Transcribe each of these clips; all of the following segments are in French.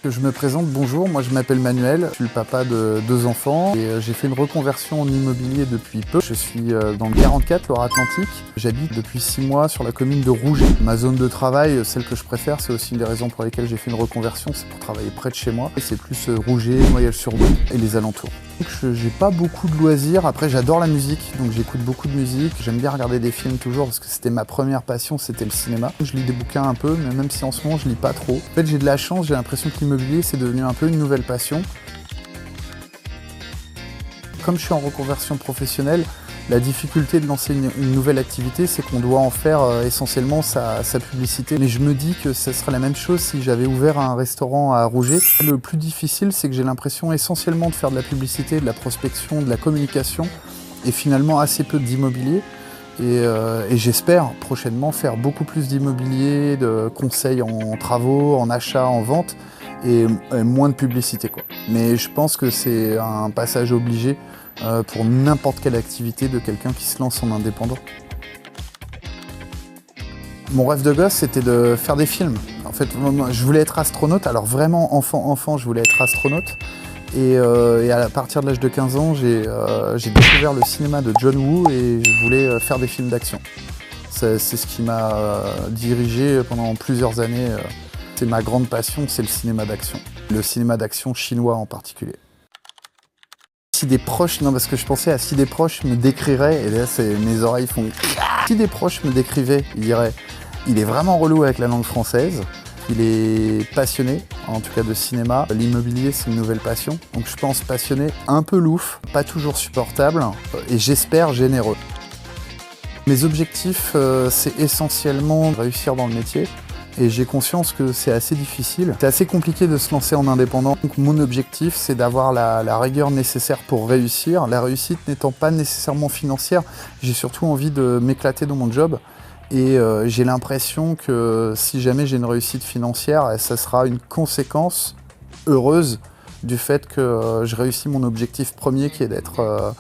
Je me présente, bonjour, moi je m'appelle Manuel, je suis le papa de 2 enfants et j'ai fait une reconversion en immobilier depuis peu. Je suis dans le 44, Loire-Atlantique. J'habite depuis 6 mois sur la commune de Rouget. Ma zone de travail, celle que je préfère, c'est aussi une des raisons pour lesquelles j'ai fait une reconversion, c'est pour travailler près de chez moi. C'est plus Rouget, Noyelles-sur-Douai et les alentours. J'ai pas beaucoup de loisirs, après j'adore la musique, donc j'écoute beaucoup de musique. J'aime bien regarder des films toujours parce que c'était ma première passion, c'était le cinéma. Je lis des bouquins un peu, mais même si en ce moment je lis pas trop. En fait j'ai de la chance, j'ai l'impression que l'immobilier c'est devenu un peu une nouvelle passion. Comme je suis en reconversion professionnelle, la difficulté de lancer une nouvelle activité, c'est qu'on doit en faire essentiellement sa publicité. Mais je me dis que ce serait la même chose si j'avais ouvert un restaurant à Rouget. Le plus difficile, c'est que j'ai l'impression essentiellement de faire de la publicité, de la prospection, de la communication, et finalement assez peu d'immobilier. Et j'espère prochainement faire beaucoup plus d'immobilier, de conseils en travaux, en achat, en vente, et moins de publicité, quoi. Mais je pense que c'est un passage obligé pour n'importe quelle activité de quelqu'un qui se lance en indépendant. Mon rêve de gosse, c'était de faire des films. En fait, moi, je voulais être astronaute. Alors vraiment, enfant, je voulais être astronaute. Et à partir de l'âge de 15 ans, j'ai découvert le cinéma de John Woo et je voulais faire des films d'action. C'est ce qui m'a dirigé pendant plusieurs années. C'est ma grande passion, c'est le cinéma d'action. Le cinéma d'action chinois en particulier. Si des proches, non parce que je pensais à si des proches me décriraient, et là mes oreilles font... Si des proches me décrivaient, ils diraient « il est vraiment relou avec la langue française ». Il est passionné, en tout cas de cinéma. L'immobilier, c'est une nouvelle passion. Donc je pense passionné, un peu louf, pas toujours supportable, et j'espère généreux. Mes objectifs, c'est essentiellement réussir dans le métier. Et j'ai conscience que c'est assez difficile. C'est assez compliqué de se lancer en indépendant. Donc mon objectif, c'est d'avoir la rigueur nécessaire pour réussir. La réussite n'étant pas nécessairement financière, j'ai surtout envie de m'éclater dans mon job. Et j'ai l'impression que si jamais j'ai une réussite financière, ça sera une conséquence heureuse du fait que je réussis mon objectif premier qui est d'être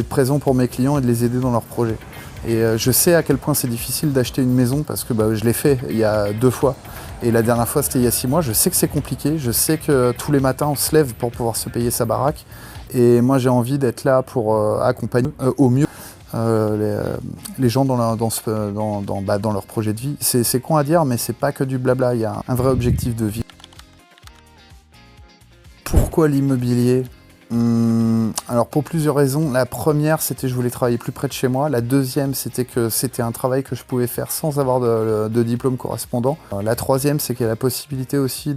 présent pour mes clients et de les aider dans leurs projets. Et je sais à quel point c'est difficile d'acheter une maison parce que je l'ai fait il y a 2 fois. Et la dernière fois c'était il y a 6 mois. Je sais que c'est compliqué, je sais que tous les matins on se lève pour pouvoir se payer sa baraque. Et moi j'ai envie d'être là pour accompagner au mieux les gens dans leur projet de vie. C'est con à dire, mais c'est pas que du blabla, il y a un vrai objectif de vie. Pourquoi l'immobilier ? Alors pour plusieurs raisons. La première, c'était que je voulais travailler plus près de chez moi. La deuxième, c'était que c'était un travail que je pouvais faire sans avoir de diplôme correspondant. La troisième, c'est qu'il y a la possibilité aussi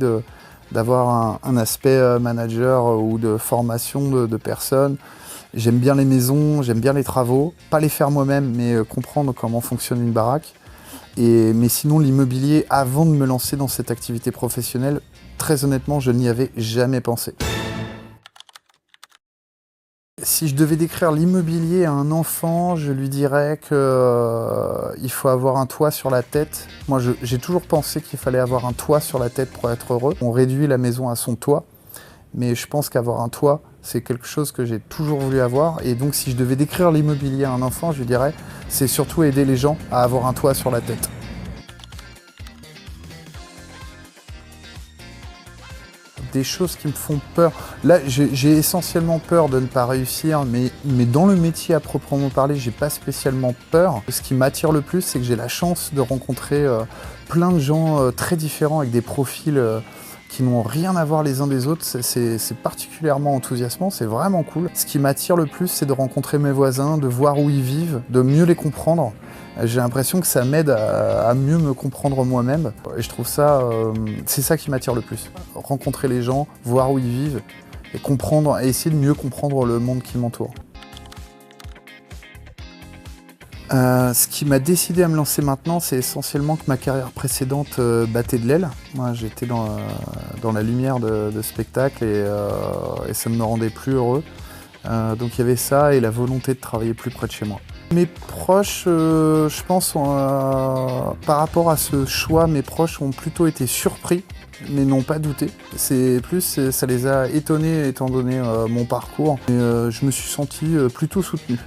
d'avoir un aspect manager ou de formation de personnes. J'aime bien les maisons, j'aime bien les travaux, pas les faire moi-même, mais comprendre comment fonctionne une baraque. Mais sinon, l'immobilier, avant de me lancer dans cette activité professionnelle, très honnêtement, je n'y avais jamais pensé. Si je devais décrire l'immobilier à un enfant, je lui dirais qu'il faut avoir un toit sur la tête. Moi, j'ai toujours pensé qu'il fallait avoir un toit sur la tête pour être heureux. On réduit la maison à son toit, mais je pense qu'avoir un toit, c'est quelque chose que j'ai toujours voulu avoir. Et donc, si je devais décrire l'immobilier à un enfant, je lui dirais c'est surtout aider les gens à avoir un toit sur la tête. Des choses qui me font peur. Là, j'ai essentiellement peur de ne pas réussir, mais dans le métier à proprement parler, j'ai pas spécialement peur. Ce qui m'attire le plus, c'est que j'ai la chance de rencontrer plein de gens très différents avec des profils qui n'ont rien à voir les uns des autres. C'est particulièrement enthousiasmant, c'est vraiment cool. Ce qui m'attire le plus, c'est de rencontrer mes voisins, de voir où ils vivent, de mieux les comprendre. J'ai l'impression que ça m'aide à mieux me comprendre moi-même. Et je trouve ça, c'est ça qui m'attire le plus. Rencontrer les gens, voir où ils vivent et comprendre, et essayer de mieux comprendre le monde qui m'entoure. Ce qui m'a décidé à me lancer maintenant, c'est essentiellement que ma carrière précédente battait de l'aile. Moi, j'étais dans la lumière de spectacle et ça ne me rendait plus heureux. Donc il y avait ça et la volonté de travailler plus près de chez moi. Mes proches, je pense, par rapport à ce choix, mes proches ont plutôt été surpris, mais n'ont pas douté. C'est plus, ça les a étonnés étant donné mon parcours. Et, je me suis senti plutôt soutenu.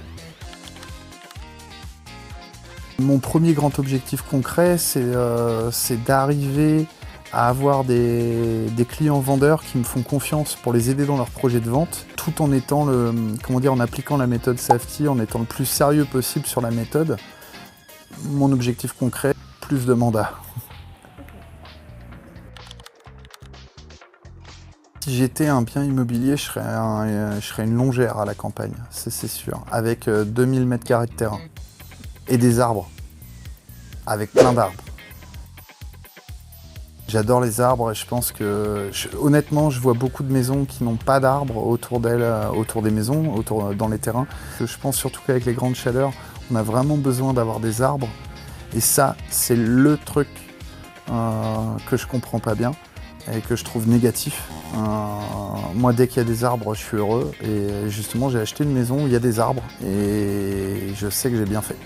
Mon premier grand objectif concret, c'est d'arriver à avoir des clients vendeurs qui me font confiance pour les aider dans leur projet de vente, tout en étant en appliquant la méthode Safety, en étant le plus sérieux possible sur la méthode. Mon objectif concret, plus de mandats. Si j'étais un bien immobilier, je serais une longère à la campagne, c'est sûr, avec 2000 m² de terrain et des arbres, avec plein d'arbres. J'adore les arbres et je pense que, honnêtement, je vois beaucoup de maisons qui n'ont pas d'arbres autour d'elles, autour des maisons, dans les terrains. Je pense surtout qu'avec les grandes chaleurs, on a vraiment besoin d'avoir des arbres. Et ça, c'est le truc que je comprends pas bien et que je trouve négatif. Moi, dès qu'il y a des arbres, je suis heureux. Et justement, j'ai acheté une maison où il y a des arbres et je sais que j'ai bien fait.